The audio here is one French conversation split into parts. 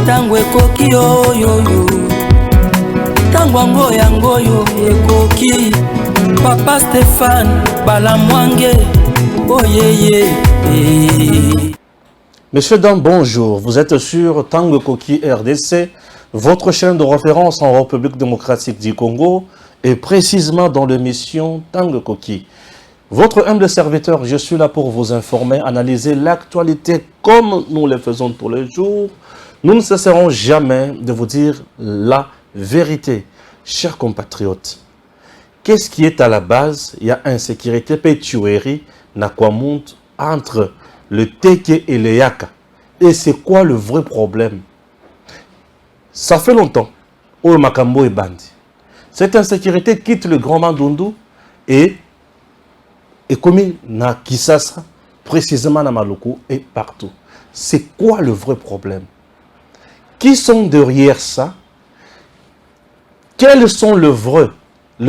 tango ekoki oyoyo tango yango yo ekoki papa Stéphane Balamwange oyeye. Messieurs, dames, bonjour. Vous êtes sur Tango Koki RDC, votre chaîne de référence en République démocratique du Congo, et précisément dans l'émission Tango Koki. Votre humble serviteur, je suis là pour vous informer, analyser l'actualité comme nous le faisons tous les jours. Nous ne cesserons jamais de vous dire la vérité. Chers compatriotes, qu'est-ce qui est à la base? Il y a insécurité, tuerie, Nakwamout, entre le Teke et le Yaka. Et c'est quoi le vrai problème? Ça fait longtemps. Oh, Makambo et Bandi. Cette insécurité quitte le Grand Mandundu et commis na Kisasa, précisément na Maloko et partout. C'est quoi le vrai problème? Qui sont derrière ça? Quels sont les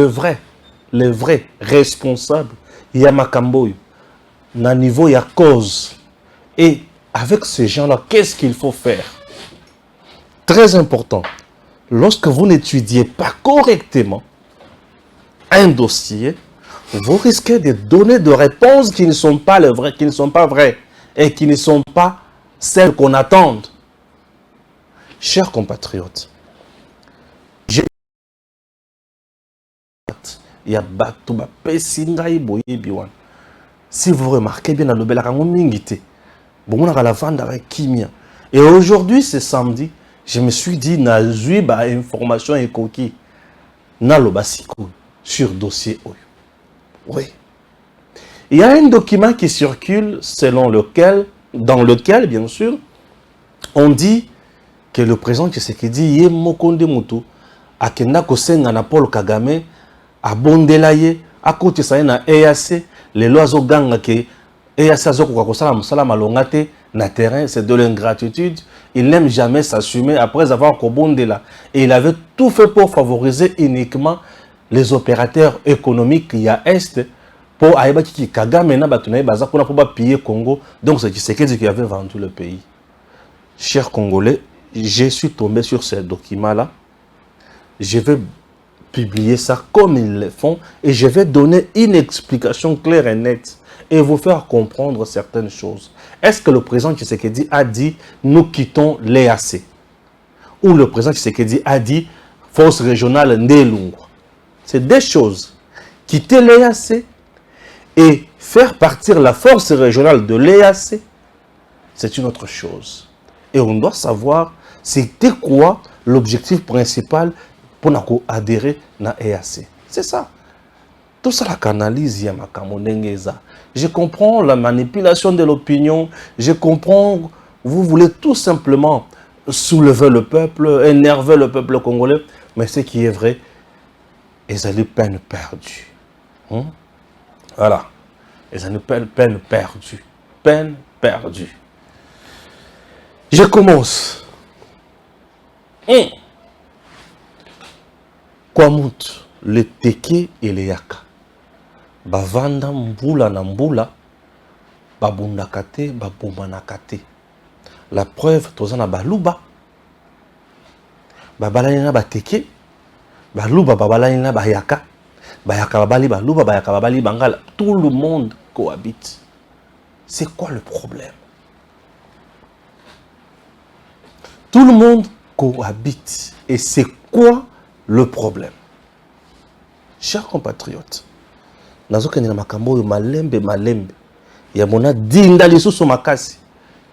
vrais responsables? Il y a Makambo, na niveau il y a cause. Et avec ces gens-là, qu'est-ce qu'il faut faire? Très important. Lorsque vous n'étudiez pas correctement un dossier, vous risquez de donner des réponses qui ne sont pas vraies, qui ne sont pas vraies et qui ne sont pas celles qu'on attend. Chers compatriotes, il y a Batouba Pesingaï Boye Biwan. Si vous remarquez bien, le Belarango Mingite, bon, on a la vente avec Kimia. Et aujourd'hui, c'est samedi, je me suis dit, na zui ba information et coquille, na lo basiko sur dossier Oyo. Oui. Il y a un document qui circule dans lequel, bien sûr, on dit que le président Tshisekedi Yé Mokonde Mutu akenda kosenga na Paul Kagame abondelaye akoti sa na EAC les lois ganga ke EAC azokoka kosala musala malongate na terrain, c'est de l'ingratitude. Il n'aime jamais s'assumer après avoir kobondela. Et il avait tout fait pour favoriser uniquement les opérateurs économiques qui y a Est pour Aïba qui Kagame na batunaye baza pour piller Congo. Donc c'est Tshisekedi qui avait vendu le pays. Chers Congolais, je suis tombé sur ces documents-là. Je vais publier ça comme ils le font et je vais donner une explication claire et nette et vous faire comprendre certaines choses. Est-ce que le président Tshisekedi a dit nous quittons l'EAC? Ou le président Tshisekedi a dit force régionale Ndelungu? C'est des choses. Quitter l'EAC et faire partir la force régionale de l'EAC, c'est une autre chose. Et on doit savoir c'était quoi l'objectif principal pour adhérer à l'EAC. C'est ça. Tout ça, la canalise, je comprends la manipulation de l'opinion, je comprends, vous voulez tout simplement soulever le peuple, énerver le peuple congolais, mais ce qui est vrai, ils ont peine perdue. Voilà. Ils ont peine perdue. Peine perdue. Je commence. Kwamout, le Teke et le Yaka. Bavanda mbula na mbula, babundakate, babumanakate. La preuve, tozana baluba. Babalanina bateke, baluba babalanina bayaka. Bayaka babali baluba, bayaka babali bangala. Tout le monde cohabite. C'est quoi le problème? Tout le monde cohabite. Et c'est quoi le problème? Chers compatriotes,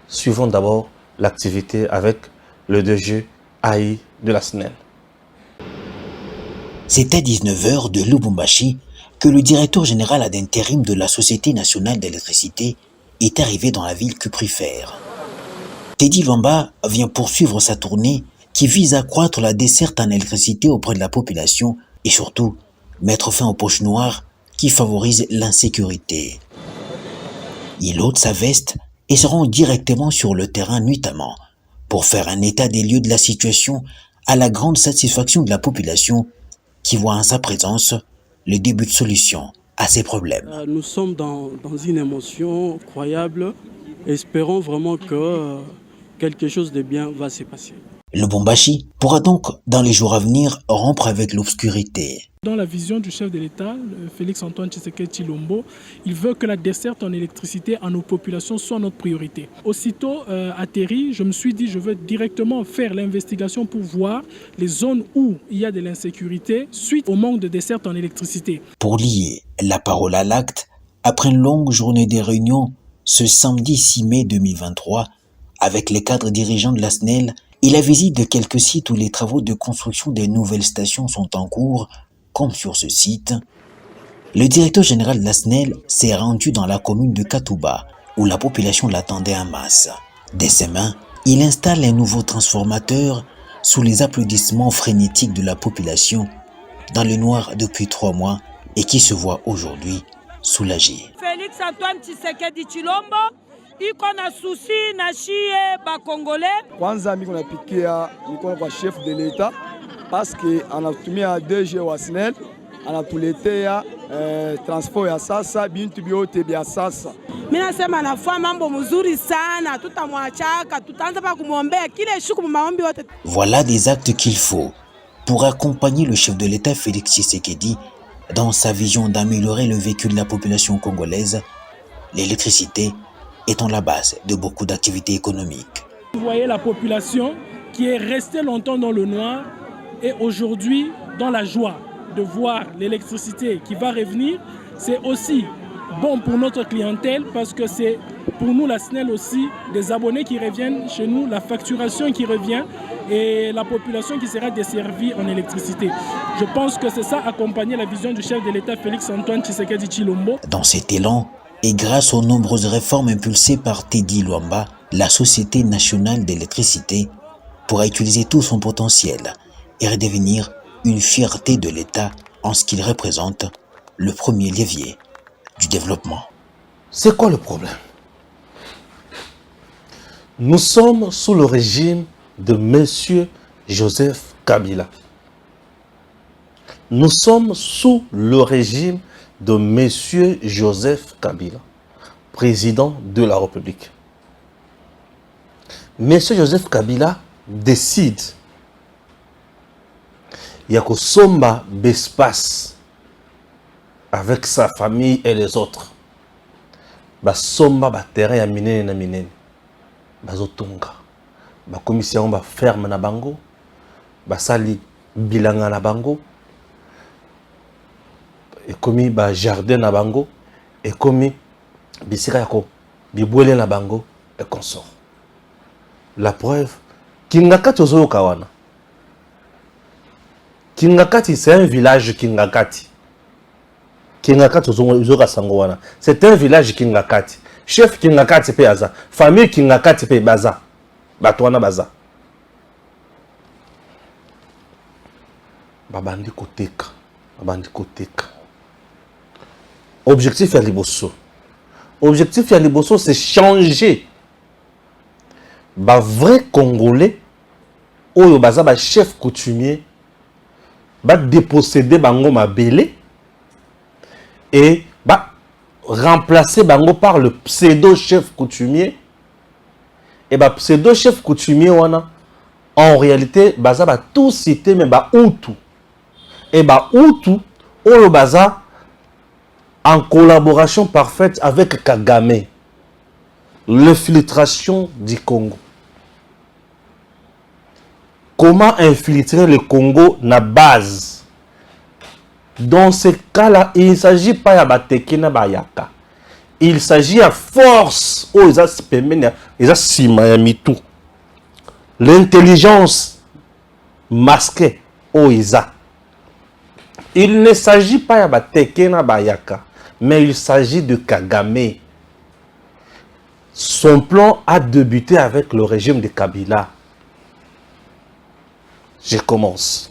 suivons d'abord l'activité avec le DG AI de la SNEL. C'est à 19 h de Lubumbashi que le directeur général ad intérim de la Société nationale d'électricité est arrivé dans la ville cuprifère. Teddy Lwamba vient poursuivre sa tournée qui vise à accroître la desserte en électricité auprès de la population et surtout mettre fin aux poches noires qui favorisent l'insécurité. Il ôte sa veste et se rend directement sur le terrain nuitamment pour faire un état des lieux de la situation à la grande satisfaction de la population qui voit en sa présence le début de solution à ces problèmes. Nous sommes dans une émotion croyable. Espérons vraiment que quelque chose de bien va se passer. Lubumbashi pourra donc, dans les jours à venir, rompre avec l'obscurité. Dans la vision du chef de l'État, Félix-Antoine Tshisekedi Tshilombo, il veut que la desserte en électricité à nos populations soit notre priorité. Aussitôt atterri, je me suis dit je veux directement faire l'investigation pour voir les zones où il y a de l'insécurité suite au manque de desserte en électricité. Pour lier la parole à l'acte, après une longue journée des réunions, ce samedi 6 mai 2023, avec les cadres dirigeants de la SNEL, et la visite de quelques sites où les travaux de construction des nouvelles stations sont en cours, comme sur ce site, le directeur général de la SNEL s'est rendu dans la commune de Katouba, où la population l'attendait en masse. Dès ses mains, il installe un nouveau transformateur sous les applaudissements frénétiques de la population, dans le noir depuis 3 mois, et qui se voit aujourd'hui soulagé. Félix-Antoine Tshisekedi Tshilombo, iko na susi na shie ba Congolais. Kwanza miko napikia mikono kwa chef de l'État parce que anatumia DG wa SNEL anatuletea transport ya sasa bintu byote bya sasa. Mimi nasema nafua mambo mzuri sana, tutamwachaka, tutaanza pa kumwombea kile shuku maombi yote. Voilà des actes qu'il faut pour accompagner le chef de l'État Félix Tshisekedi dans sa vision d'améliorer le vécu de la population congolaise, l'électricité étant la base de beaucoup d'activités économiques. Vous voyez la population qui est restée longtemps dans le noir et aujourd'hui dans la joie de voir l'électricité qui va revenir. C'est aussi bon pour notre clientèle parce que c'est pour nous la SNEL aussi des abonnés qui reviennent chez nous, la facturation qui revient et la population qui sera desservie en électricité. Je pense que c'est ça accompagner la vision du chef de l'État Félix-Antoine Tshisekedi Tshilombo. Dans cet élan, et grâce aux nombreuses réformes impulsées par Teddy Luamba, la Société nationale d'électricité pourra utiliser tout son potentiel et redevenir une fierté de l'État en ce qu'il représente le premier levier du développement. C'est quoi le problème? Nous sommes sous le régime de M. Joseph Kabila. Nous sommes sous le régime de M. Joseph Kabila, président de la République. M. Joseph Kabila décide Yakosomba Bespas avec sa famille et les autres. Basomba ba terrain ya minene na minene. Bazotonga. Ba commission ba ferme na bango. Basali bilanga na bango. Et comme ba jardin na bango. Et comme bisika yako bibwele na bango et consort. La preuve, Kingakati ozo kawana. Kingakati c'est un village Kingakati. Kingakati ozo kasangowana. C'est un village Kingakati. Chef Kingakati pe aza. Famille Kingakati pe baza. Batwana baza. Babandi koteka. Babandi koteka. Objectif ya liboso. Objectif ya liboso c'est changer. Ba vrai Congolais oyo baza ba chef coutumier ba déposséder bango mabele et ba remplacer bango par le pseudo chef coutumier et ba pseudo chef coutumier wana en réalité baza ba tout cité mais ba Hutu et ba Hutu oyo baza en collaboration parfaite avec Kagame, l'infiltration du Congo. Comment infiltrer le Congo na base? Dans ce cas-là, il ne s'agit pas de bateke na bayaka. Il s'agit à force. Oh, ils ont l'intelligence masquée. Oh, isa. Il ne s'agit pas de bateke na bayaka, mais il s'agit de Kagame. Son plan a débuté avec le régime de Kabila. Je commence.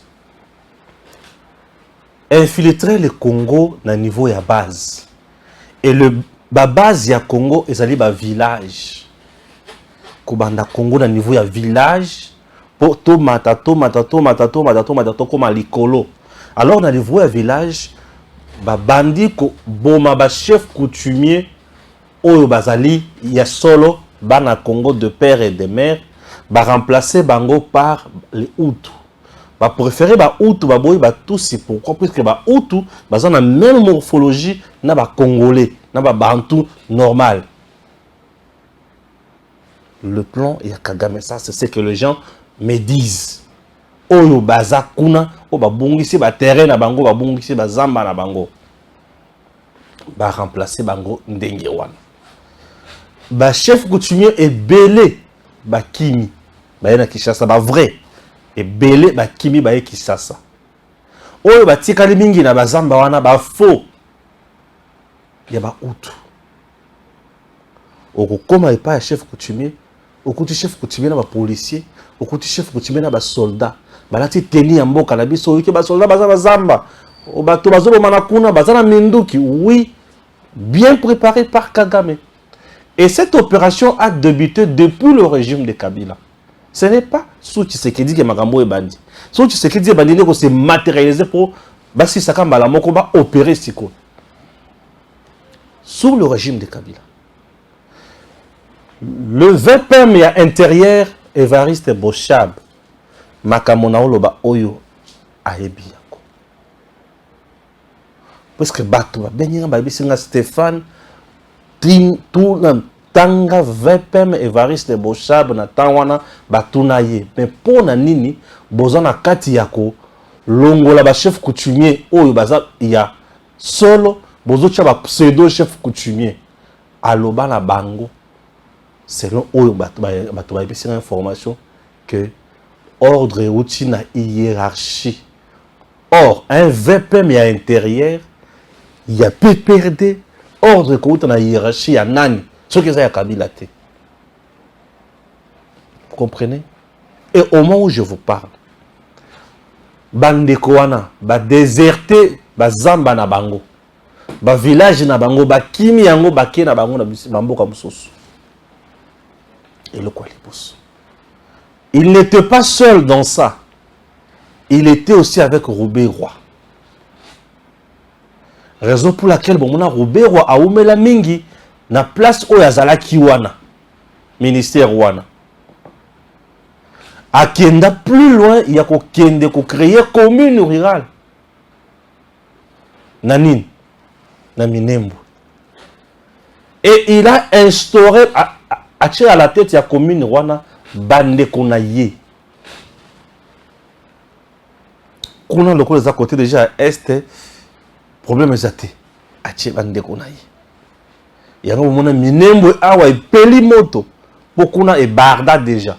Infiltrer le Congo na niveau ya base. Et le base ya Congo ezali ba village. Kubanda Congo na niveau ya village. Pour to matato comme likolo. Alors na niveau ya village, ba bandi ko boma ba chef coutumier oyo bazali ya solo bana Congo de père et de mère ba remplacer bango par les Hutus. Ba préférer ba Hutu ba boy ba Tutsi. Pourquoi? Parce que ba Hutu ba ont la même morphologie na ba Congolais, na ba Bantu normal. Le plan et Kagame, ça c'est ce que les gens me disent. Oyo baza kuna, o ba bongisi ba terrain na bango, ba bongisi ba zamba na bango. Ba remplacer bango ndenge wana. Ba chef coutumier est belé ba kimi. Ba na Kinshasa ba vrai. Et belé ba kimi ba Kinshasa. Oyo ba tikali mingi na ba zamba wana ba faux. Ya ba Hutu. Oko koma pas chef coutumier. Au côté chef coutumier na ba policier, au côté chef coutumier na ba soldat. Balati teni ya mboka na biso yike ba soldat baza bazamba. O bato bazo manakuna bazana minduki. Oui, bien préparé par Kagame. Et cette opération a débuté depuis le régime de Kabila. Ce n'est pas sous Tshisekedi que Magambo est bandit. Sous Tshisekedi est bandit que c'est matérialisé pour basi sakamba la moko ba opérer siko. Sous le régime de Kabila. Le VPM intérieur Évariste Bochab makamona oloba oyo ayebi yako. Parce que bato ba benyenga ba bisinga Stéphane tout na tanga VPM Évariste Bochab na tangwana batuna ye. Mais pour na nini bozana kati yako longola ba chef coutumier oyo baza ya solo bozocha ba pseudo chef coutumier aloba na bango. Selon eux, il y a information que ordre outil na hiérarchie. Or, un VPM à l'intérieur, il y a PPRD, ordre outil na hiérarchie, il y a nani. Ce que ça y a Kabila. Vous comprenez? Et au moment où je vous parle, Bandekouana, ba déserté, ba zamba na bango, ba village na bango, ba kimi yango, ba ke na bango na bamboka musoso. Et le Kwalibos. Il n'était pas seul dans ça. Il était aussi avec Roubé Roi. Raison pour laquelle Roubé Roi a oumé la mingi na place où yazala kiwana. Ministère wana. A Kenda plus loin, il y a Kende ko créer commune rurale. Nanin. Na Minembo. Et il a instauré à la tête de la commune Rwanda, bande konaye. Kuna le côté à côté déjà est problème exacté. Ache bande konaye. Il y a un moment Minembo awa et Pelimoto pour kuna et Barda déjà.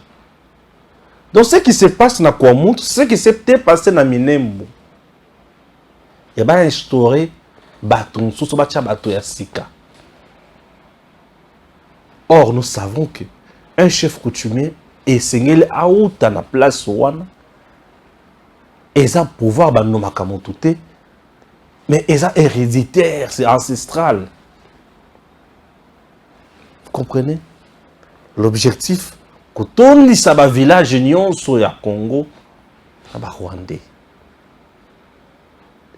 Donc ce qui se passe na Kwamuntu, ce qui s'est passé na Minembo. Il y a instauré baton sous bacha bato ya sika. Or, nous savons que un chef coutumier est seigneur à outa na place wana et ça pouvoir ba no makamotuté mais et ça héréditaire, c'est ancestral. Vous comprenez? L'objectif que tout le saba village nyonso ya Congo ba Rwandais.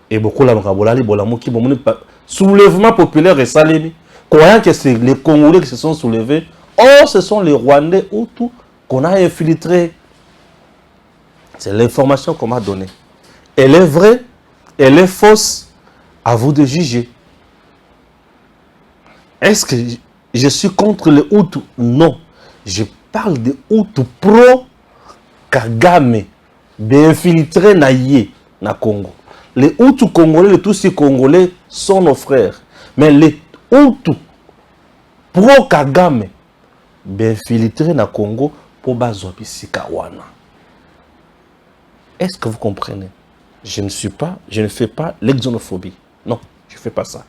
Et beaucoup la makabolali bolamoki bomone soulèvement populaire et salemi. Croyant que c'est les Congolais qui se sont soulevés, or ce sont les Rwandais ou tout qu'on a infiltré. C'est l'information qu'on m'a donnée. Elle est vraie, elle est fausse, à vous de juger. Est-ce que je suis contre les Hutus? Non. Je parle des Hutus pro-Kagame, d'infiltrer Naye, na Congo. Les Hutus congolais, les Tutsis congolais sont nos frères. Mais les Hutus pro-Kagame, d'infiltrer na Congo pour bazobi sikawana. Est-ce que vous comprenez? Je ne fais pas l'exonophobie. Non, je ne fais pas ça.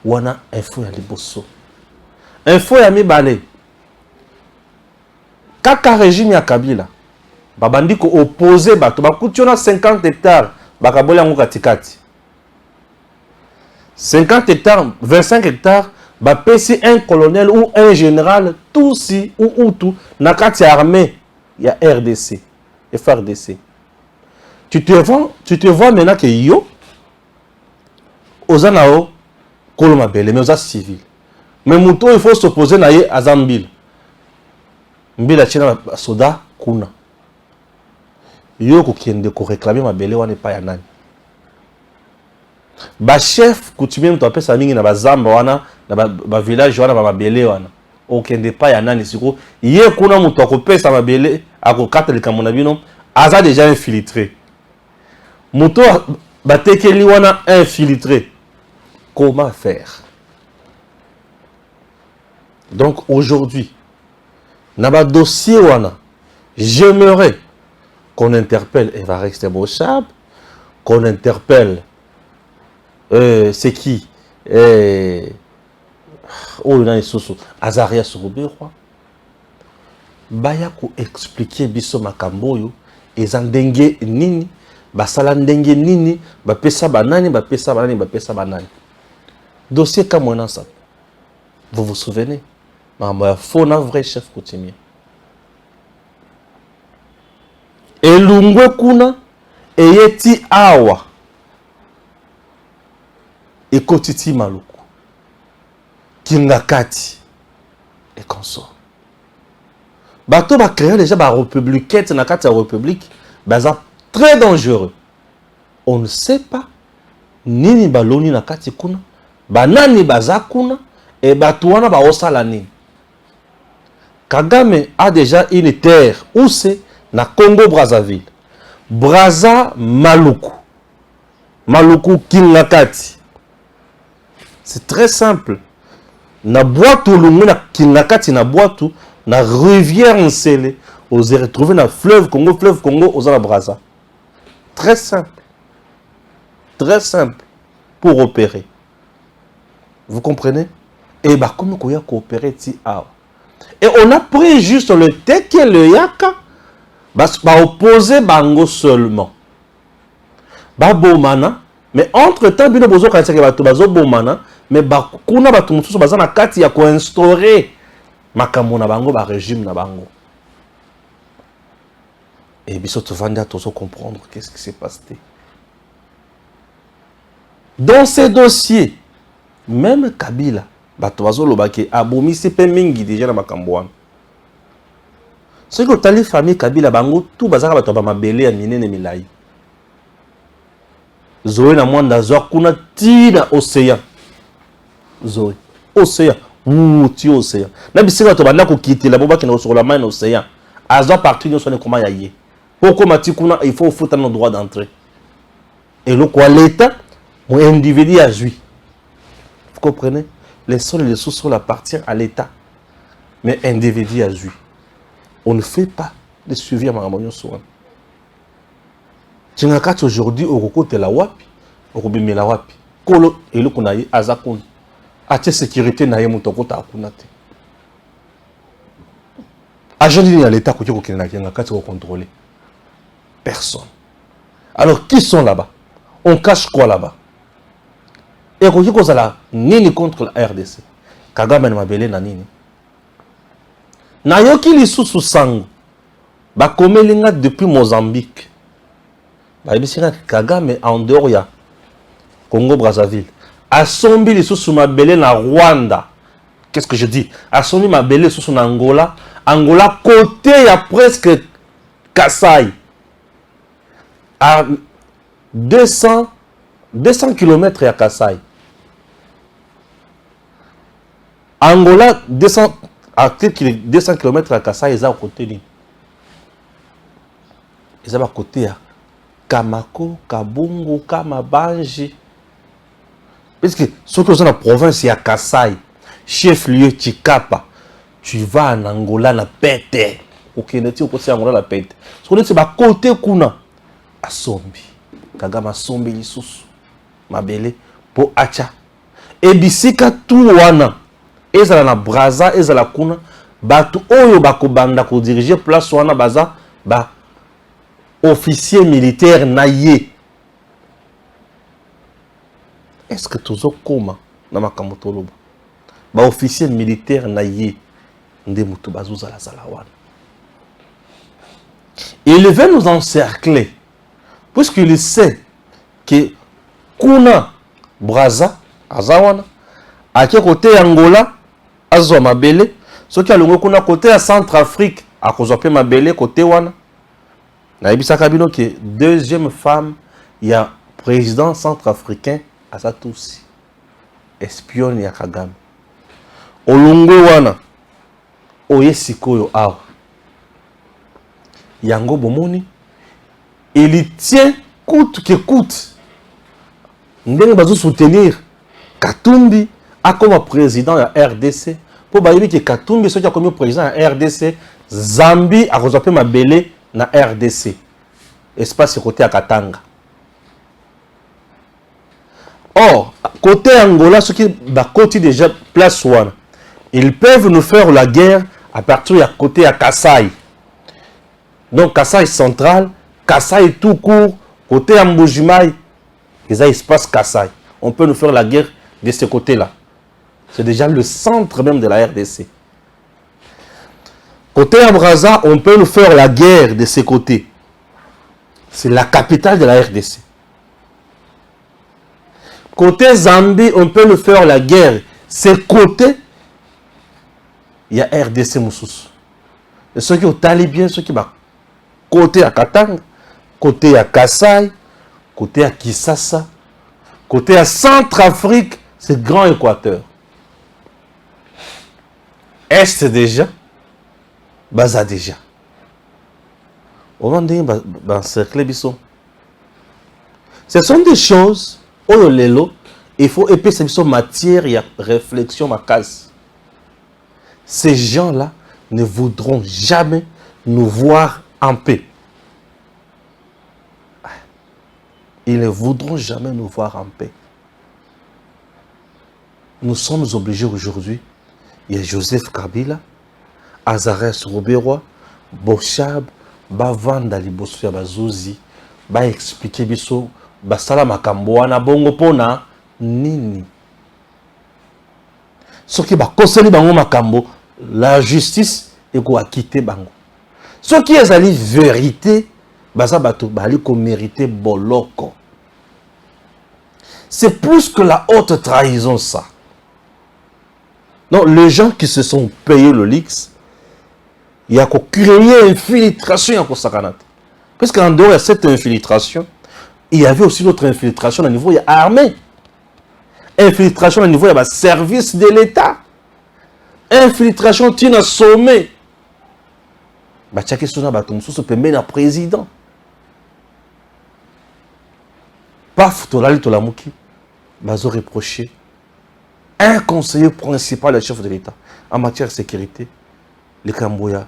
Wana info ya liboso. Info ya mibale. Kaka régime ya Kabila. Babandi ko opposé bato. Bakutiona 50 hectares. Bakaboli yango katikati. 50 hectares, 25 hectares. Bapesi un colonel ou un général. Tutsi ou Hutu. Nakati armée. Il y a RDC. FRDC. Tu te vois maintenant que yo. Ozanao. Koloma belle, mais aux civil. Mais Mouton, il faut s'opposer à Zambil. mbila chena soda kuna yo kokende ko réclamer mabele wana pa ya nani ba chef coutumier mto apesa mingi na bazamba wana na ba village wana ba mabele wana okende pa ya nani siko ye kuna mto akopesa mabele akokata likambo na bino aza déjà infiltré moto batekeli wana infiltré. Comment faire? Donc aujourd'hui, dans le dossier wana, j'aimerais qu'on interpelle Évariste Bochab, qu'on interpelle c'est qui Azaria Souroubirwa. Baya ko expliquer biso makambo yo ezandenge nini basala ndenge nini bapesa banani bapesa banani bapesa banani. Dossier comme ça. Vous vous souvenez? Il faut un vrai chef coutumier. Et l'ungwe kuna eyeti awa et kotiti maluku kingakati et consort. Bato ba créer déjà ba républicaine na kati ya république baza très dangereux. On ne sait pas nini baloni na kati kuna banani baza kuna et batouana ba osala nini. Kagame a déjà une terre où c'est na Congo Brazzaville. Brazza Maluku. Maluku Kingakati. C'est très simple. Na boîte ou lungu na Kingakati na boîte na rivière Nsele. Vous allez retrouver na fleuve Congo aux la Brazza. Très simple. Très simple pour opérer. Vous comprenez? Et bah comment qu'on y a coopéré ti a. Et on a pris juste le teke et le yaka. Bah opposer bango seulement. Bah bomana. Mais entre temps bino bozo kanisa ke bato bazo bomana. Mais bah kuna bato mususu baza na kati ya ko instaurer makambo na bango ba régime na bango. Et biso to vanda to comprendre qu'est-ce qui s'est passé. Dans ces dossiers, même Kabila, Batoazo Lobake, Abomi, c'est pas mingi déjà dans Makambouan. Ce que tu as les familles Kabila, Bango, tout bazar Batoba Mabele, Minene Milai. Zoé na mwanda Zoa, kuna tina océan. Zoé, océan, ti océan. Na bisika to banda ko kiti la boba kina sur la main océan. Azo partir de son comment yaye. Pourquoi mati kuna il faut foutre nos droits d'entrée. Et le quoi l'état mon individu a joui. Vous comprenez? Les sols et les sous-sols appartiennent à l'État. Mais individu a joui. On ne fait pas de suivi à Maramonion Souan. Tu n'as aujourd'hui au côté de la wapi, au côté la wapi. Kolo et le konaye azakun. Ache sécurité naye mutokota akunate. Agent de l'État qui est contrôlé. Personne. Alors qui sont là-bas? On cache quoi là-bas? Et quand vous avez nini contre la RDC, Kagame na mabele na nini. Na yoki lisusu sango, ba komelinga depuis Mozambique. Ba ebisina Kagame en dehors ya Congo Brazzaville. Asombi lisusu mabele na Rwanda. Qu'est-ce que je dis? Asombi mabele lisusu na Angola. Angola côté ya presque Kasai. À 200 km à Kasai. Angola, 200 km à Kasai, ils ont à côté. Ils ont à côté à Kamako, Kabungo, Kamabanji. Parce que ce que sont dans la province, il y a Kasai, chef-lieu Chikapa. Tu vas en Angola, la pète. Ok, tu vas en Angola, la pète. Ce qu'on dit, c'est à côté Kuna. À Sombi. Kagama Sombi, Lisusu. Mabele. Po Acha. Et bisika tout wana. Ezala na Brazza, ezala kuna. Batu oyo bako banda ko diriger place wana baza. Ba officier militaire naye. Est-ce que tozo koma na makambo toloba? Ba officier militaire naye. Nde mutu bazuza la zalawana. Il veut nous encercler. Puisqu'il sait que kuna Brazza, Azawana, à quel côté Angola, Azwa Mabele, Ce qui a le côté à Centrafrique, à cause de ma belle côté wana. Naibisa Kabino qui est deuxième femme, il y a président centrafricain à ça aussi. Espionne ya Kagame. Olongo wana. Oye sikoyo awa. Yango bomoni. Il tient coûte que coûte. Ndenge bazo soutenir Katumbi a comme président de la RDC. Pour bayebi que Katumbi ce qui a comme président de la RDC, Zambie a reçu ma belle na RDC. Espace côté à Katanga. Or, côté Angola, ce qui va côté déjà place one, ils peuvent nous faire la guerre à partir de côté à Kassai. Donc Kassai central, Kassai tout court, côté à Mbujimai, ils ont espace Kassai. On peut nous faire la guerre de ce côté-là. C'est déjà le centre même de la RDC. Côté à Brazza, on peut nous faire la guerre de ce côté. C'est la capitale de la RDC. Côté Zambie, on peut nous faire la guerre. C'est côté, il y a RDC Moussous. Et ceux qui ont talibien, ceux qui vont côté à Katanga, côté à Kassai, côté à Kisasa, côté à Centrafrique, c'est Grand Équateur. Est déjà, Baza déjà. Au moment donné, cercle bisson. Ce sont des choses, il faut épaisser cette matière et réflexion ma case. Ces gens-là ne voudront jamais nous voir en paix. Ils ne voudront jamais nous voir en paix. Nous sommes obligés aujourd'hui. Il y a Joseph Kabila, Azarès Roberoy, Bochab, Bavanda Liboso Bazuzi, ba expliquer biso, basala makambo wana bongo pona nini. Ce qui va conseiller bango makambo, la justice et quoi quitter bango. Ce qui est la vérité, basa bato bali ko mériter boloko. C'est plus que la haute trahison ça. Non, les gens qui se sont payés le Lix, il y a qu'à créer une infiltration à Sakanat. Parce qu'en dehors de cette infiltration, il y avait aussi d'autres infiltrations au niveau de l'armée. Infiltration au niveau de service de l'État. Infiltration qui est sommet. Chaque chose se peut mettre un président. Paf, Tolali Tolamouki, bazo reproché. Un conseiller principal du chef de l'État en matière de sécurité, le Kamboya,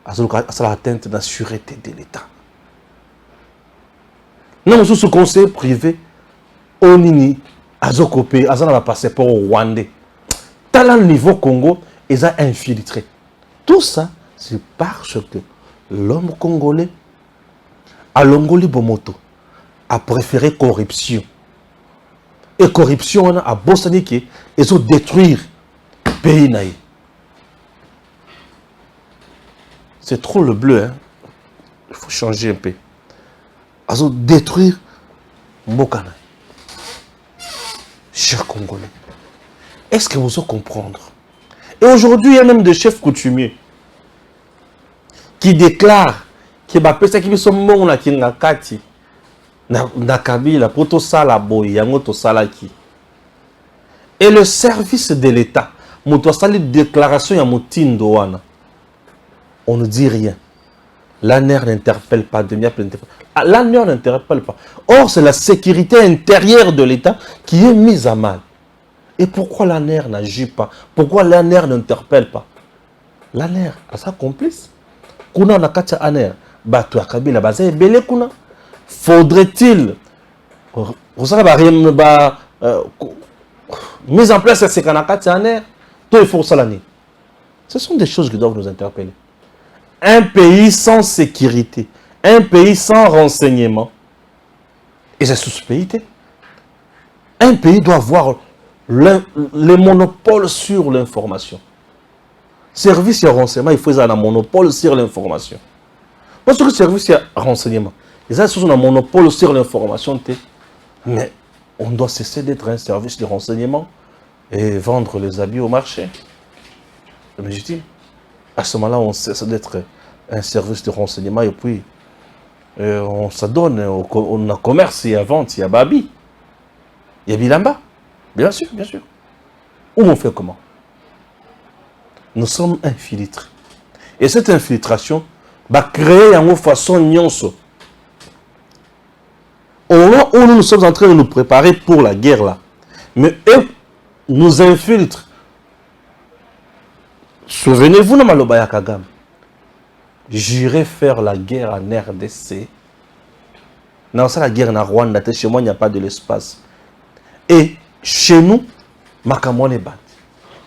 à l'atteinte de la sûreté de l'État. Non, sous ce conseil privé, Onini, Azokopé, Azana passeport au Rwandais. Dans le niveau Congo, ils ont infiltré. Tout ça, c'est parce que l'homme congolais, à Longoli Bomoto, a préféré corruption. Et corruption, à Bossaniki, ils ont détruire le pays naïf. C'est trop le bleu, hein. Il faut changer un peu. Ils ont détruire Mbokana. Chers Congolais, est-ce que vous allez comprendre? Et aujourd'hui, il y a même des chefs coutumiers qui déclarent que les qui sont morts na Kingakati, na Kabila, poto sala boy, yango to salaki. Et le service de l'État, moto sali déclaration ya motindo wana. On ne dit rien. L'ANER n'interpelle pas. L'ANER n'interpelle pas. Or, c'est la sécurité intérieure de l'État qui est mise à mal. Et pourquoi l'ANER n'agit pas? Pourquoi l'ANER n'interpelle pas? L'ANER a sa complice. Kuna na kacha ANER. Bato ya Kabila baza ebele kuna. Faudrait-il mise en place ces kanakati ANER? Tout il faut salani. Ce sont des choses qui doivent nous interpeller. Un pays sans sécurité, un pays sans renseignement, et c'est suspecté. Un pays doit avoir le monopole sur l'information. Service et renseignement, il faut un monopole sur l'information. Parce que service et renseignement, ils ont un monopole sur l'information, mais on doit cesser d'être un service de renseignement et vendre les habits au marché. Mais je dis, à ce moment-là, on cesse d'être un service de renseignement et puis on s'adonne, on a commerce, il y a vente, il y a babi, il y a bilamba. Bien sûr, bien sûr. Où on fait comment? Nous sommes infiltrés. Et cette infiltration va créer en façon nyonso. Au moment où nous sommes en train de nous préparer pour la guerre là, mais eux nous infiltrent. Souvenez-vous de Malobaya Kagame. J'irai faire la guerre en RDC. Non, c'est la guerre en Rwanda. Chez moi, il n'y a pas de l'espace. Et chez nous, Makamone bat.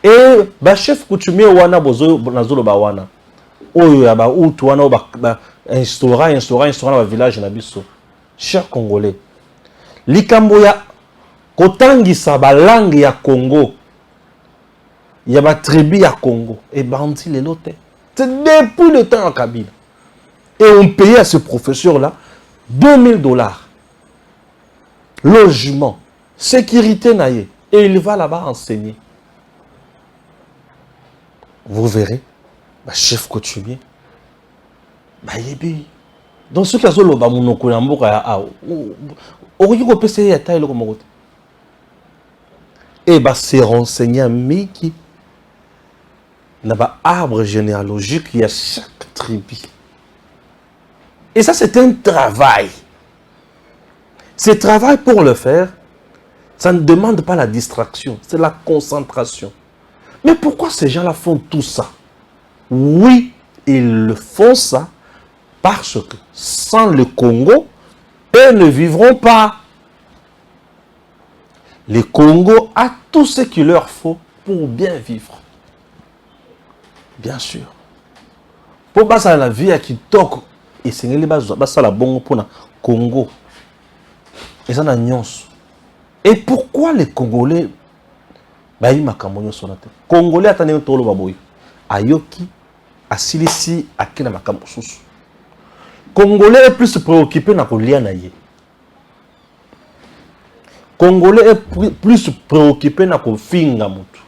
Et le chef coutumier wana bozo nazolo ba wana. Oyo ya ba utu wana ba instaura na village na biso. Chers Congolais, likambo ya kotangisa ba langue ya Congo. Il y a ma tribu à Congo. Et bandi les lotés. C'est depuis le temps à Kabila. Et on payait à ce professeur-là $2000. Logement, sécurité naïe. Et il va là-bas enseigner. Vous verrez, bah, chef coutumier, bah, il donc ceux qui ont le bas mon okolambo et bah c'est renseigné à Miki. Il y a un arbre généalogique, il y a chaque tribu. Et ça, c'est un travail. Ce travail, pour le faire, ça ne demande pas la distraction, c'est la concentration. Mais pourquoi ces gens-là font tout ça? Oui, ils le font ça parce que sans le Congo, eux ne vivront pas. Le Congo a tout ce qu'il leur faut pour bien vivre. Bien sûr. Pour passer la vie à Kitoko, et c'est la bonne pour le Congo. Et ça n'a nyons. Et pourquoi les Congolais bayi makamonyo sonate? Congolais atane tolo baboy. Ayoki, asilisi akina makamosusu. Congolais est plus préoccupé na kolia na ye. Congolais est plus préoccupé na kofinga mutu.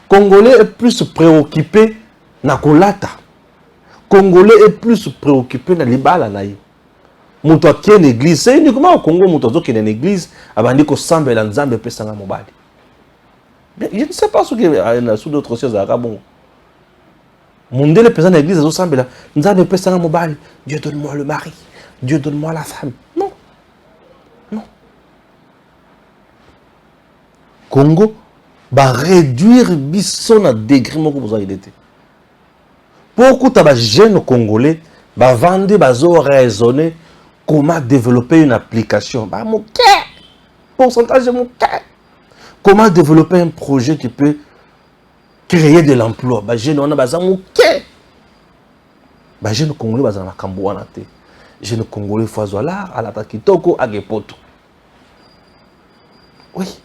Congolais est plus préoccupé na kolata. Congolais est plus préoccupé na libala na ye. Mutu akie l'église, c'est uniquement au Congo mutu azo qui est l'église abandi ko sambela nzambe pesanga mobali. Je ne sais pas ce qu'il y a sous d'autres choses à Gabon. Mon Dieu, le président de l'église azo sambela nzambe pesanga mobali. Dieu donne-moi le mari, Dieu donne-moi la femme. Non. Non. Congo va réduire bison à degré moko besoin il était. Beaucoup de jeunes congolais va vendre, va raisonner comment développer une application. Bah mon cœur, pourcentage de mon cœur. Comment développer un projet qui peut créer de l'emploi. Bah jeunes on a besoin mon cœur. Bah jeunes congolais besoin na kamboana te. Jeunes congolais foisola à la takitoko à gepoto. Oui.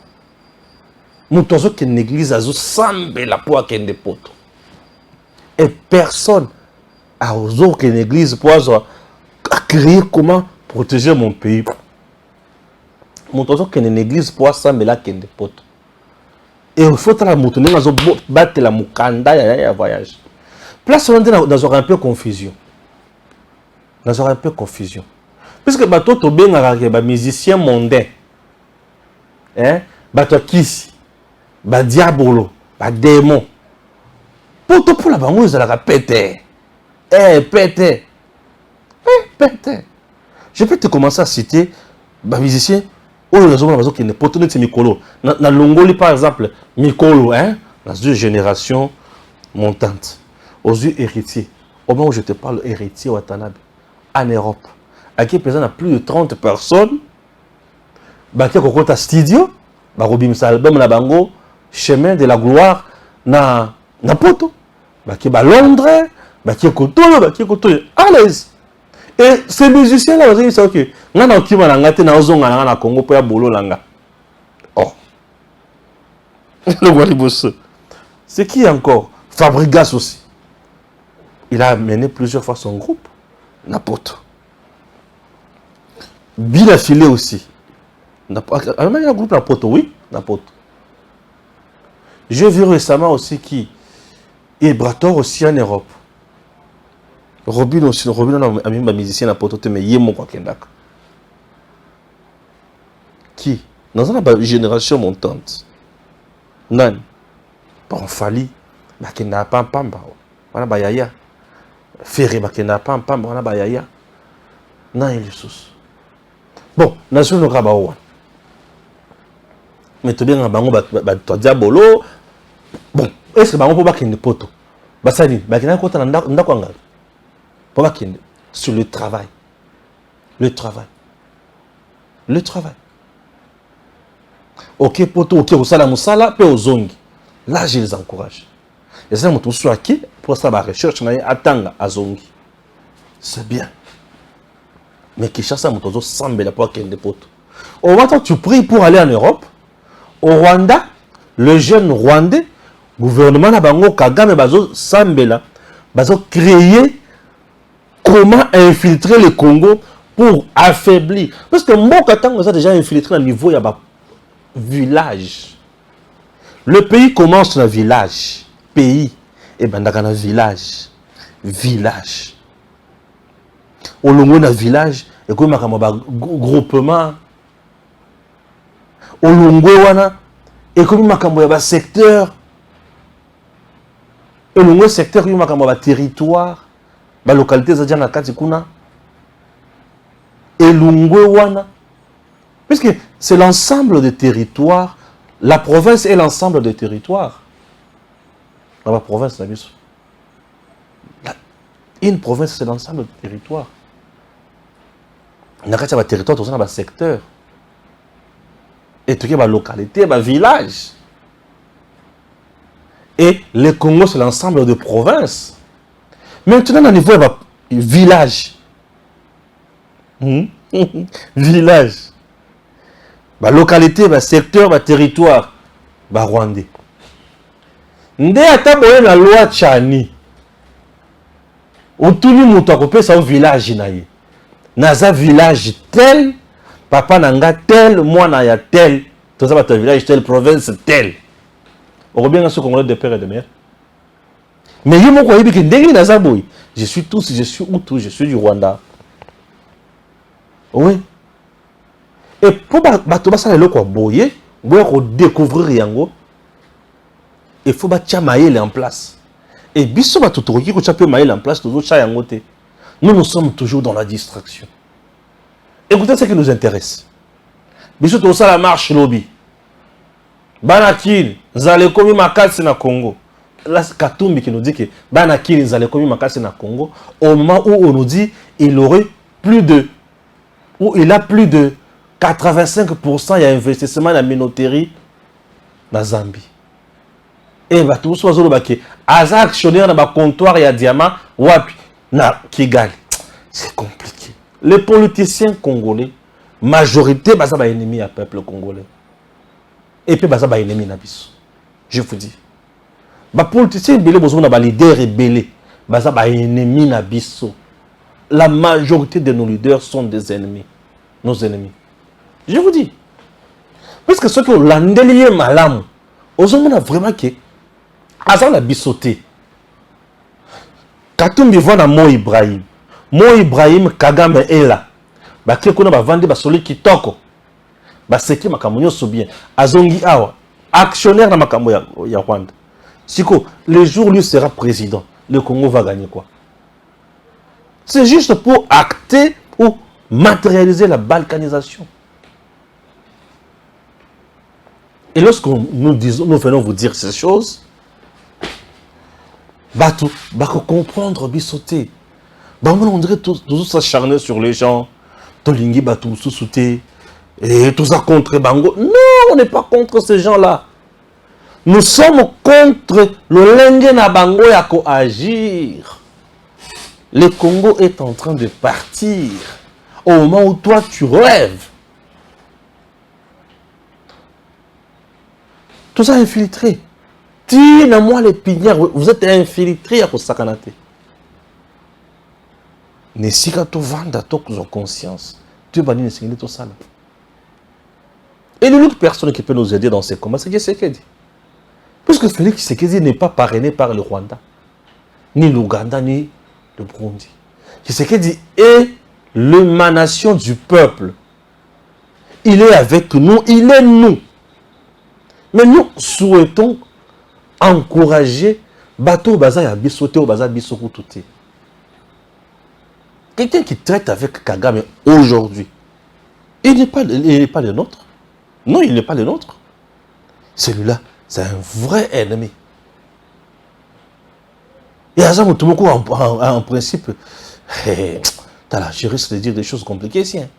Mutozo qui une église azo sambe la poa kende poto. Et personne a osé qu'une église puisse créer comment protéger mon pays. Mutozo qui une église puisse sambe la kende poto. Et il faut que la moutonne azo battre la mukanda ya voyage. Place on dans un peu confusion. Dans un peu confusion. Puisque bato to benga ka ba musicien mondain. Hein? Bato kisi. Ba diabolo, ba démon. Pour la bango, ils ont pété. Pété. Pété. Je peux te commencer à citer les musiciens. Oh, les hommes qui ne peuvent pas être Mikolo. Dans Longoli, par exemple, Mikolo, hein, dans une génération montante. Aux yeux héritiers. Au moment où je te parle, héritier Watanabe, en Europe, à qui présent à plus de 30 personnes, qui ont un studio, qui ont un album, bango, chemin de la gloire, na poto. Qui est Londres, qui est Kotoyo, qui est Kotoyo. À l'aise. Et ces musiciens-là, ils disent ok, on a qui m'a l'angate na ozonga na Congo pour ya bolo langa. Oh. Le Gualibosso. C'est qui encore? Fabregas aussi. Il a mené plusieurs fois son groupe. N'importe. Bill affilé aussi. N'importe. Il y a un groupe n'importe, oui, n'importe. J'ai vu récemment aussi qui Et Brator aussi en Europe. Robin aussi, Robin a mis ma musicien à Potote, mais Yemo quoi Kendak. Qui? Dans une génération montante. Non. Bon, Fali, Bakenda Pampamba. Voilà, Bayaya. Ferré, Bakenda Pampamba. Voilà, Bayaya. Non, il est sous. Bon, nation no Rabawa. Mais tu bien, Bango, toi Diabolo. Bon, est-ce que Bango peut bakende poto? Basani, Bakenda Kota Ndakwanga. Pour bakende. Sur le travail. Le travail. Le travail. Ok, poto, ok, au sala musala, pe au zongi. Là, je les encourage. Et ça, je suis qui pour ça, la recherche, attendre à zongi. C'est bien. Mais qui chasse à mon tozo semble la poire qu'elle dépote. Au moment où tu pries pour aller en Europe, au Rwanda, le jeune Rwandais, gouvernement na bango Kagame bazo sambela, bazo créer comment infiltrer le Congo pour affaiblir. Parce que Mboka Tango a déjà infiltré à niveau ya ba village. Le pays commence dans le village. Pays. Et ben dans le village. Village. Au long de village, et comme un groupement. Au long et comme un secteur. Et au long secteur, il y a un territoire. La localité, c'est déjà Katikuna. Et l'Ungwe puisque c'est l'ensemble des territoires. La province est l'ensemble des territoires. Dans la province, une province, c'est l'ensemble des territoires. Il y a un territoire, il y a un secteur. Et il y a une localité, un village. Et le Congo, c'est l'ensemble des provinces. Maintenant, au niveau du village. Village. La localité, le secteur, le territoire, le Rwandais. Nde ataboye la loi Chani. Otuni mutu akopesa au village naye. Naza village tel, papa nanga tel, mwana ya tel, toza ba village tel, province tel. Orobien ce Congolais de père et de mère. Mais yimo ko yebi ke ndenge naza boy. Je suis tous, je suis Hutu, je suis du Rwanda. Oui. Et pour bato basala le ko boye, boye ko découvrir yango. Il faut battre Maël en place. Et biso bato tokoki ko tchape Maël en place, toujours cha yango te. Nous sommes toujours dans la distraction. Écoutez ce qui nous intéresse. Biso to ça la marche lobby. Banakil, zale komi makasi na Congo. Là Katumbi qui nous dit que Banakil zale komi makasi na Congo au moment où on nous dit il aurait plus de il a plus de 85% il y a investissement dans la minoterie na Zambie. Et bah tout ça zolo baké aza actionnaire dans ba comptoir ya diamant wapi na Kigali. C'est compliqué. Les politiciens congolais majorité baza ba ennemi à peuple congolais. Et puis baza ba ennemi na biso. Je vous dis. Ba politiciens belé bozo na ba leader belé baza ba ennemi na biso. La majorité de nos leaders sont des ennemis. Nos ennemis. Je vous dis. Parce que ceux qui ont l'andelier malam, aux hommes on a vraiment que Azan la bisoté. Katumbi voit na Mo Ibrahim. Mo Ibrahim Kagame est là. Ba kekuna ba vendre ba soli kitoko. Ba seki makambo nyoso bien. Azongi awa actionnaire na makambo ya Rwanda. Siko le jour où lui sera président, le Congo va gagner quoi? C'est juste pour acter ou matérialiser la balkanisation. Et lorsque nous venons vous dire ces choses, Bato, comprendre, bisoter. On dirait tous s'acharner sur les gens. Tolingi, Bato, sous-souté. Et tout ça contre Bango. Non, on n'est pas contre ces gens-là. Nous sommes contre le Lengena Bango Yako agir. Le Congo est en train de partir. Au moment où toi tu rêves. Tout ça infiltré. Tina-moi les pignards, vous êtes infiltrés à Kosakanate. Ne sika to vanda to kuzo conscience. Tu vas dire c'est tout ça là. Et l'autre personne qui peut nous aider dans ces combats, c'est Tshisekedi. Puisque Félix Tshisekedi n'est pas parrainé par le Rwanda. ni l'Ouganda, ni le Burundi. Tshisekedi est l'émanation du peuple. Il est avec nous, il est nous. Mais nous souhaitons encourager Bato Baza ya bisote ou Baza bisoko touté. Quelqu'un qui traite avec Kagame aujourd'hui, il n'est pas le nôtre. Non, il n'est pas le nôtre. Celui-là, c'est un vrai ennemi. Et à ça, en principe, je risque de dire des choses compliquées ici. Hein.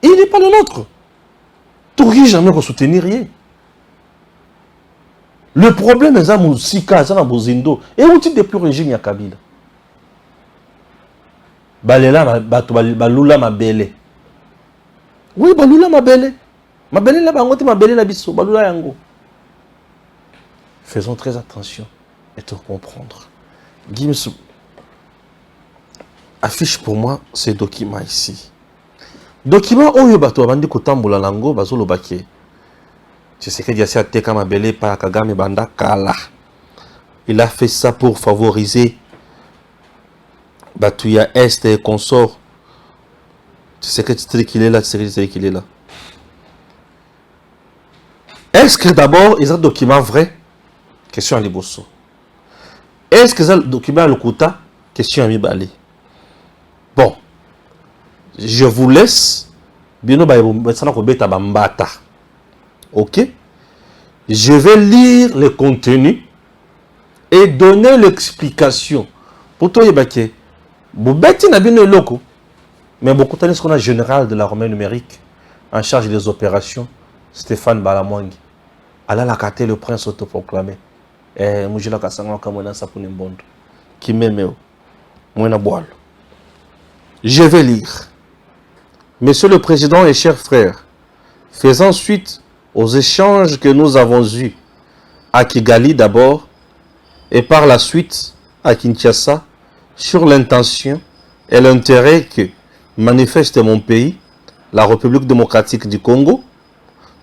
Il n'est pas le nôtre. Tu ne jamais soutenir rien. Le problème est que Moussika, ça Bozindo, et où tu plus régime ya Kabila. Balela, Balula Mabele. Oui, Balula Mabele. Mabele là, Bangote Mabele la biso, Balula Yango. Faisons très attention et te comprendre. Gims affiche pour moi ces documents ici. Document oyo bato bandi kotambola lango bazolo baké. Tu sais que Diassi a teka Mabele par Kagame Banda Kala. Il a fait ça pour favoriser Batouya Est et consorts. Tu sais que tu qu'il est là, tu sais qu'il est là. Est-ce que d'abord, ils ont un document vrai? Question à Liboso. Est-ce que ça document à Lokuta? Question à Mibali. Bon, je vous laisse. Ok? Je vais lire le contenu et donner l'explication. Pour toi, Yébake, Boubeti n'a bien le loco. Mais beaucoup de ce qu'on a général de l'armée numérique en charge des opérations, Stéphane Balamwangi. Allah la carte le prince autoproclamé. Et Moujila Kassanga Kamona Sapounim Bondo. Qui m'aime. Je vais lire. Monsieur le Président et chers frères, faisant suite aux échanges que nous avons eus à Kigali d'abord et par la suite à Kinshasa sur l'intention et l'intérêt que manifeste mon pays, la République démocratique du Congo,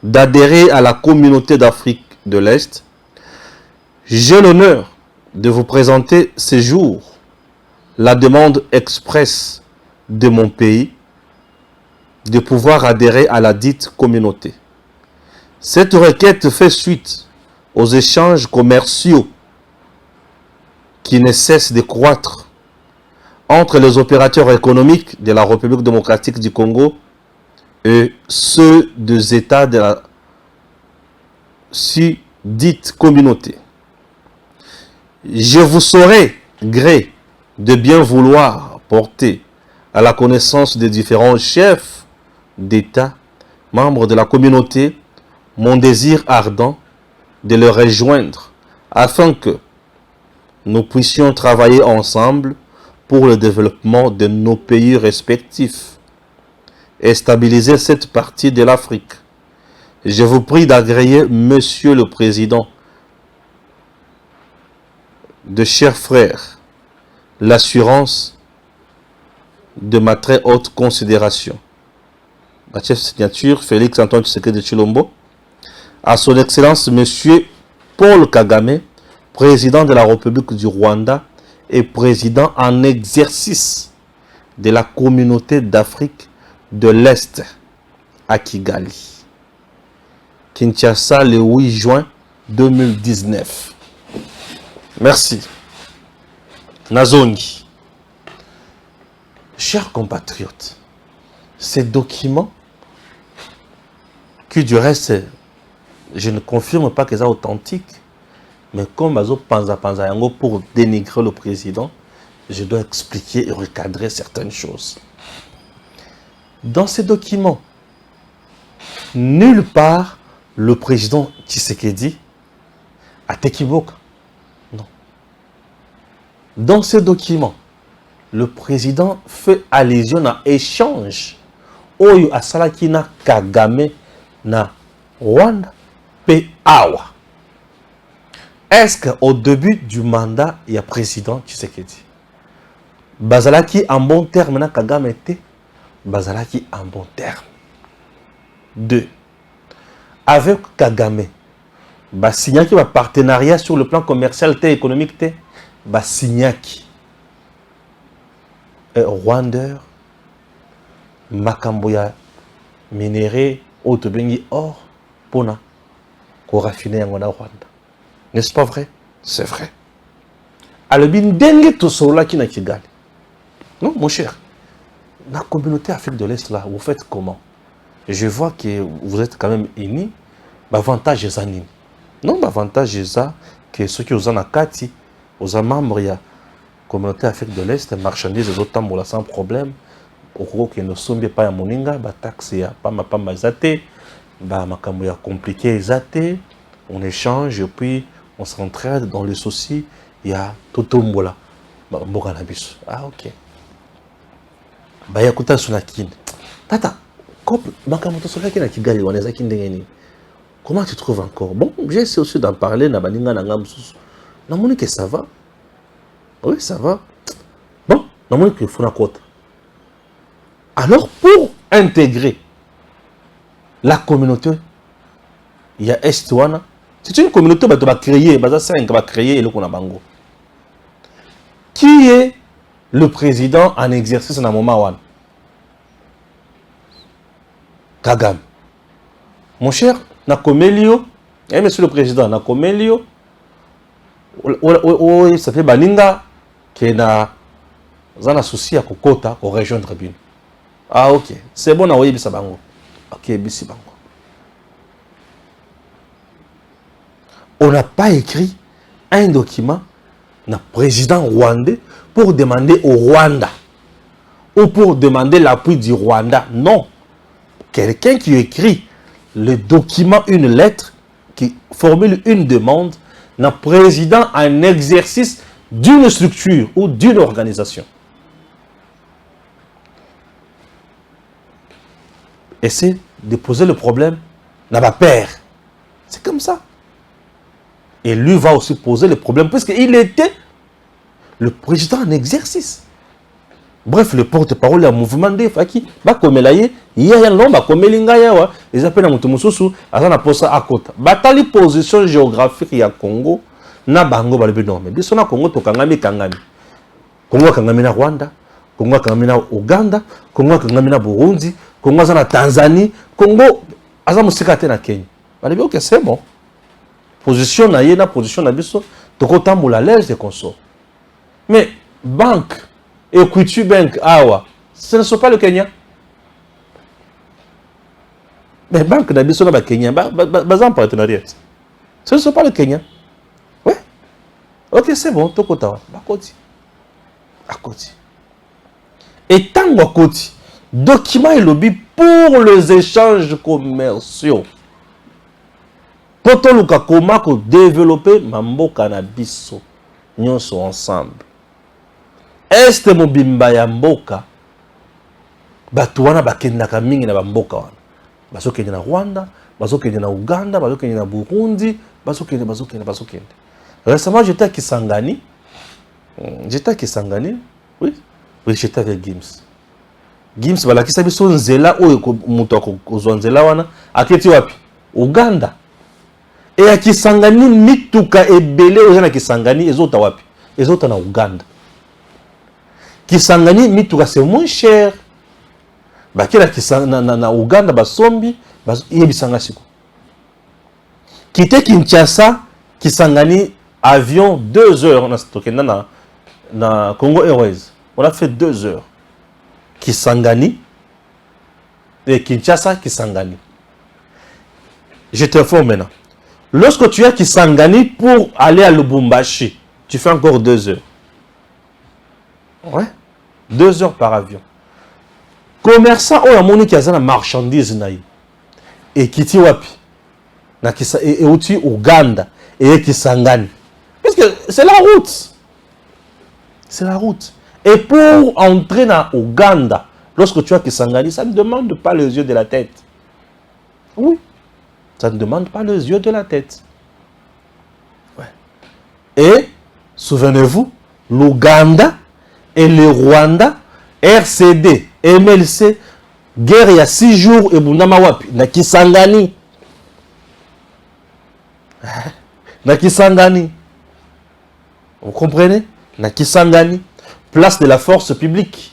d'adhérer à la communauté d'Afrique de l'Est, j'ai l'honneur de vous présenter ce jour la demande expresse de mon pays de pouvoir adhérer à la dite communauté. Cette requête fait suite aux échanges commerciaux qui ne cessent de croître entre les opérateurs économiques de la République démocratique du Congo et ceux des États de la dite communauté. Je vous saurai gré de bien vouloir porter à la connaissance des différents chefs d'État, membres de la communauté, mon désir ardent de les rejoindre afin que nous puissions travailler ensemble pour le développement de nos pays respectifs et stabiliser cette partie de l'Afrique. Je vous prie d'agréer, Monsieur le Président, de chers frères, l'assurance de ma très haute considération. Ma chef signature, Félix Antoine Tshisekedi de Tshilombo, à son Excellence Monsieur Paul Kagame, président de la République du Rwanda et président en exercice de la communauté d'Afrique de l'Est à Kigali. Kinshasa, le 8 juin 2019. Merci. Nazongi. Chers compatriotes, ces documents, qui du reste, je ne confirme pas qu'ils sont authentiques, mais comme Bazo Panza Yango pour dénigrer le président, je dois expliquer et recadrer certaines choses. Dans ces documents, nulle part le président Tshisekedi a Tekiboka. Non. Dans ces documents, le président fait allusion à échange oyo asalaki na Kagame na Rwanda pe awa. Est-ce qu'au début du mandat, il y a président Tshisekedi bazalaki en bon terme na Kagame était bazalaki en bon terme. 2. Avec Kagame, Signaki un partenariat sur le plan commercial et économique. Signaki. Rwandeur, Makamboya, minéré, autobengi or, pona, qu'on raffine en Rwanda. N'est-ce pas vrai? C'est vrai. Alors, bien, dengue tout cela qui n'a pas Kigali. Non, mon cher. La communauté Afrique de l'Est, là, vous faites comment? Je vois que vous êtes quand même unis. L'avantage est ça. Non, l'avantage est ça que ceux qui ont Kati, aux membres, il y a communauté Afrique de l'Est, marchandises et autres temps sans problème. Au gros, que ne sommes pas à Moninga, taxe, pas ma zate, makambo ya compliqué zate, on échange et puis on s'entraide dans les soucis. Il y a tout le monde. Ah, ok. Bayakuta Sunakin. Tata, comment tu trouves encore? Bon, j'essaie aussi d'en parler. Que ça va. Oui, ça va. Bon, qu'il faut la côte. Alors, pour intégrer la communauté, il y a Estouana. C'est une communauté qui va créer, le Konabango. Qui est le président en exercice dans le moment où Kagame. Mon cher, Nakomelio, monsieur le président, Nakomelio, ça fait Baninga qui est dans un associé à Kokota, aux régions de Tribune. Ah, ok. C'est bon, oui, Bissabango. Ok, Bissibango. On n'a pas écrit un document na président rwandais pour demander au Rwanda ou pour demander l'appui du Rwanda. Non. Quelqu'un qui écrit le document, une lettre, qui formule une demande, na président en exercice d'une structure ou d'une organisation. Essaie de poser le problème n'a pas peur. C'est comme ça. Et lui va aussi poser le problème puisqu'il était le président en exercice. Bref, le porte-parole du mouvement de Faki, comme il y a un nom, comme ils appellent un Mususu, à posa à côté. Batali position géographique il y a Congo, na bango balbe non, mais biso na Congo to kangami. Congo kangami na Rwanda, Congo kangami na Uganda, Congo kangami na Burundi, Congo na Tanzanie, Congo aza musika te na Kenya. Balbe ok, c'est bon. Position na yena, position na biso, to kotambola l'aise de consort. Mais banque Equity Bank, Awa, ce ne sont pas le Kenya. Mais banque d'Abisso na Kenya, en partenariat. Ce ne sont pas le Kenya. Ouais. Ok, c'est bon, Tokotawa. À côté. Et tant à côté, document et lobby pour les échanges commerciaux. Poto luka koma ko développer mambo cannabis. Nous sommes ensemble. Est mobimba ya mboka batu wana bakendaka mingi na bamboka wana bazokende na Rwanda, bazokende na Uganda, bazokende na Burundi, bazokende. Récemment j'étais à Kisangani. Oui, j'étais avec Gims balakisa biso nzela oyo mutu akozwa nzela wana aketi wapi? Uganda. Et à Kisangani mituka ebele oyo na Kisangani ezota wapi? Ezota na Uganda. Kisangani mituka c'est moins cher. Bakela Kisangani na Uganda basombi yebisanga siko. Kite Kinshasa Kisangani avion 2 heures on a stocké na Congo Airways. On a fait 2 heures. Kisangani et Kinshasa Kisangani. Je t'informe maintenant. Lorsque tu es à Kisangani pour aller à Lubumbashi, tu fais encore 2 heures. Ouais. 2 heures par avion. Commerçant, on a moni qui a la marchandise naï. Et qui ti wapi. Et outi Uganda. Et Kisangani. Parce que c'est la route. C'est la route. Et pour entrer dans Uganda, lorsque tu as Kisangani, ça ne demande pas les yeux de la tête. Oui. Ça ne demande pas les yeux de la tête. Ouais. Et, souvenez-vous, l'Ouganda et le Rwanda, RCD, MLC, guerre il y a 6 jours et Bundama Wapi, na Kisangani. Na Kisangani. Vous comprenez? Na Kisangani, place de la force publique.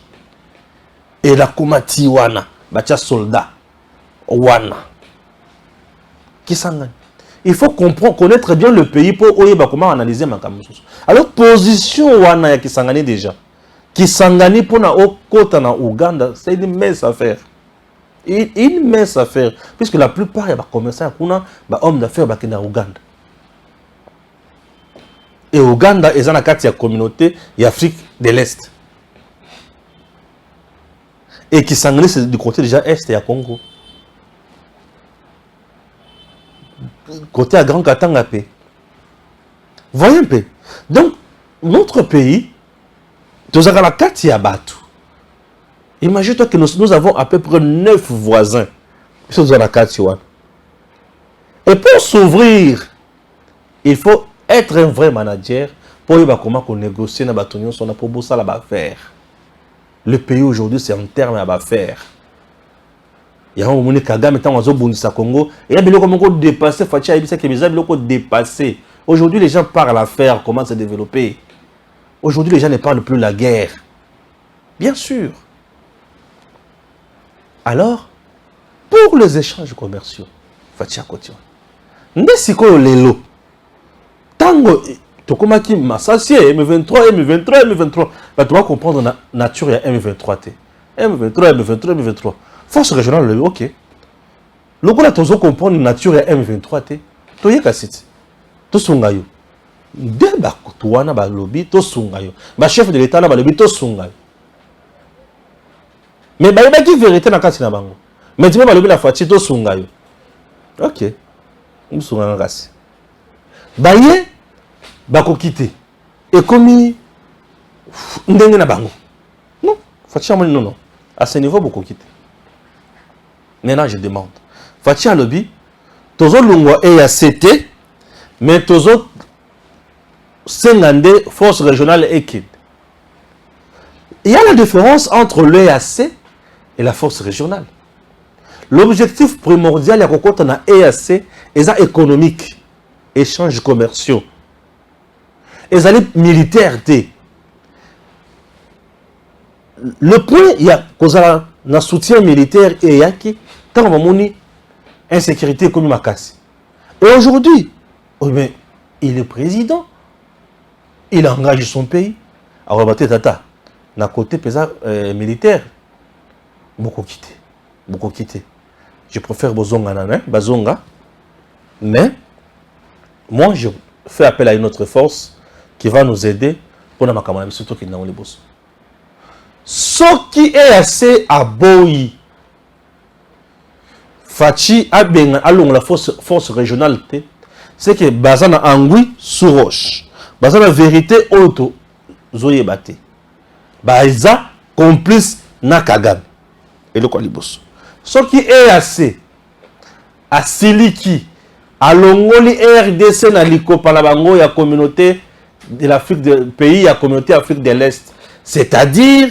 Et la Komati wana, bacha soldat wana. Kisangani. Il faut comprendre, connaître bien le pays pour comment analyser ma camus. Alors position wana ya Kisangani déjà. Kisangani pour na okota na Ouganda, c'est une mince affaire. Une mince affaire, puisque la plupart ya ba commerçants kuna ba hommes d'affaires ba kena Ouganda. Et Ouganda est dans la communauté d'Afrique de l'Est. Et qui s'engage c'est du côté déjà Est et à Congo. Côté à Grand Katanga. Voyez un peu. Donc, notre pays, nous avons la carte à Batu. Imagine-toi que nous avons à peu près 9 voisins. Nous avons la carte. Et pour s'ouvrir, il faut être un vrai manager pour comment qu'on négocie dans la son pour ça là faire. Le pays aujourd'hui c'est un terme à faire. Il y a un moment Kagame étant en Zobundisa Congo et il y a des gens dépassé Fatia Ibisa qui les a dépassé. Aujourd'hui les gens parlent à faire comment se développer. Aujourd'hui les gens ne parlent plus de la guerre. Bien sûr. Alors pour les échanges commerciaux Fatia Kotion. Nesiko lelo Tango, tu comprends qui m'assassier, M23, M23, M23. Tu dois comprendre la nature de M23. M23, M23, M23. Force régionale, ok. Le gars, tu dois comprendre la nature de M23. Tu es cassette. Tu es sungayo. Débat, tu as un lobby, tu es sungayo. Ma chef de l'État, a un lobby, tu es sungayo. Mais il y a une vérité dans le cas. Mais tu as un lobby, tu es sungayo. Ok. Tu es sungayo. Baye bako quitter et comme ndenge na bango non Fatia non à ce niveau beaucoup quitter maintenant je demande Fatia lobby tozo lungwa EACT mais tozo sengande force régionale EKID. Il y a la différence entre l'EAC et la force régionale. L'objectif primordial est que na EAC est économique. Échanges commerciaux. Et les militaires. Le point, il y a un soutien militaire et il y a une insécurité comme Makassi. Et aujourd'hui, il est président. Il engage son pays. Alors, tata, na côté militaire, beaucoup quitté. Beaucoup quitté. Je préfère Bazonga, mais moi, je fais appel à une autre force qui va nous aider pour la makamana, surtout qui n'a pas les boss. Ce qui est assez à Boyi, Fachi a bien allons la force régionale, c'est que Bazana Angui sous roche, Bazana vérité auto zoye bate, Baza complice Nakagam et le Kolibos. Ce qui est assez à Siliki. À l'ongoli RDC na liko palabango ya communauté de l'Afrique de pays ya communauté Afrique de l'Est, c'est-à-dire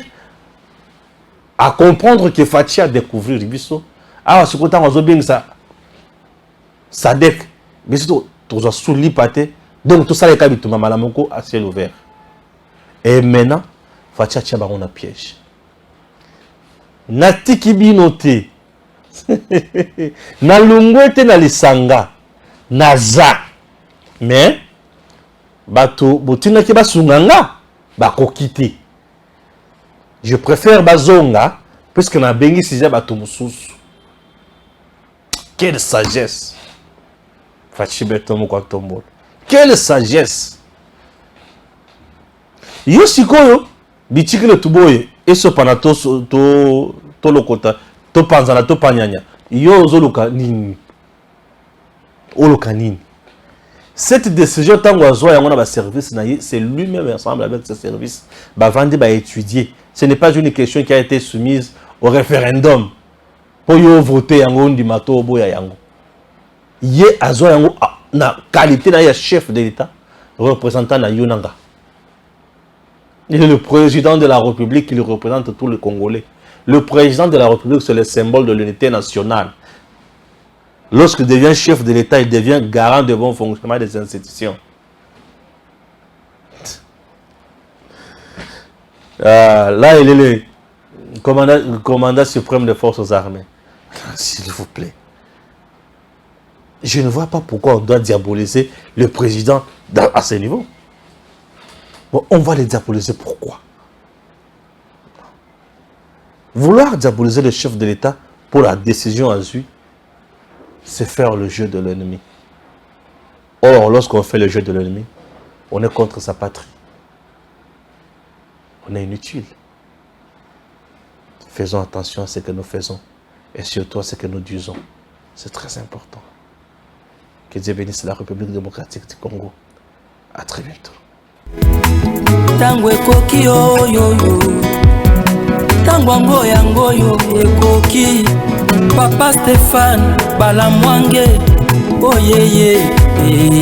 à comprendre que Fatia découvrir biso ah ce côté on zobing ça dek biso to souli paté donc tout ça les kabitu malamoko à ciel ouvert et maintenant Fatia tia bango na piège natiki binoté na lungwete na lisanga naza mais bato botina ki basunganga bakokite. Je préfère bazonga puisque na bengi siza bato mususu. Quelle sagesse. Fachibeto moko tombolo. Quelle sagesse. Yo sikoyo bitikile tuboye eso panato to lokota to panzana to panyanya. Yo zoluka nini. Cette décision, tant que service, c'est lui-même ensemble avec ce service, vendre, étudier. Ce n'est pas une question qui a été soumise au référendum pour voter en du mato boya yango. Yé azo yango na qualité na chef de l'État, représentant na Yonanga. Il est le président de la République, il représente tous les Congolais. Le président de la République, c'est le symbole de l'unité nationale. Lorsqu'il devient chef de l'État, il devient garant de bon fonctionnement des institutions. Là, il est le commandant suprême des forces armées. S'il vous plaît. Je ne vois pas pourquoi on doit diaboliser le président à ce niveau. Bon, on va le diaboliser. Pourquoi? Vouloir diaboliser le chef de l'État pour la décision à lui, c'est faire le jeu de l'ennemi. Or, lorsqu'on fait le jeu de l'ennemi, on est contre sa patrie. On est inutile. Faisons attention à ce que nous faisons et surtout à ce que nous disons. C'est très important. Que Dieu bénisse la République démocratique du Congo. À très bientôt. Tango ekoki oyoyo Tango ngoyo ekoki Papa Stéphane Balamwange Oyeye